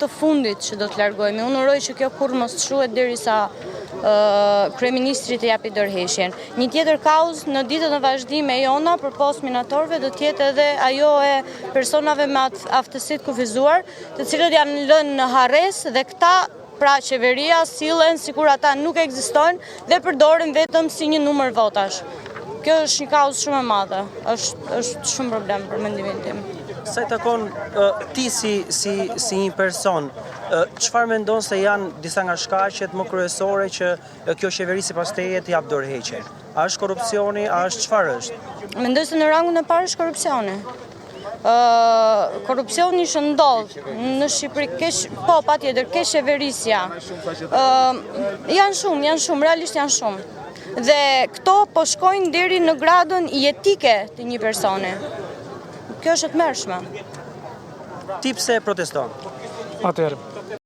të fundit që do të largohemi. Unë uroj që kjo kurrë mos çuhet derisa kryeministri të japi dorëheqjen. Një tjetër kauzë në ditët e vazhdime jona për post minatorëve do të jetë edhe ajo e personave me aftësitë kufizuar, të cilët janë lënë në harresë dhe këta pra qeveria sillen sikur ata nuk ekzistojnë dhe përdoren vetëm si një numër votash. Kjo është një kauzë shumë e madhe, është shumë problem për mendimin tim. Sa i takon ti si një person, çfarë mendon se janë disa nga shkaqet më kryesore që kjo qeveri sipas teje të jap dorëheqje? A është korrupsioni, a është çfarë është? Mendoj se në rangun e parë është korrupsioni. Korrupsioni që ndodh në Shqipëri, patjetër, keq qeverisja. Janë shumë, realisht janë shumë. Dhe këto po shkojnë deri në gradën jetike të një personi. Kjo është e tmerrshme. Ti pse proteston? Atëherë,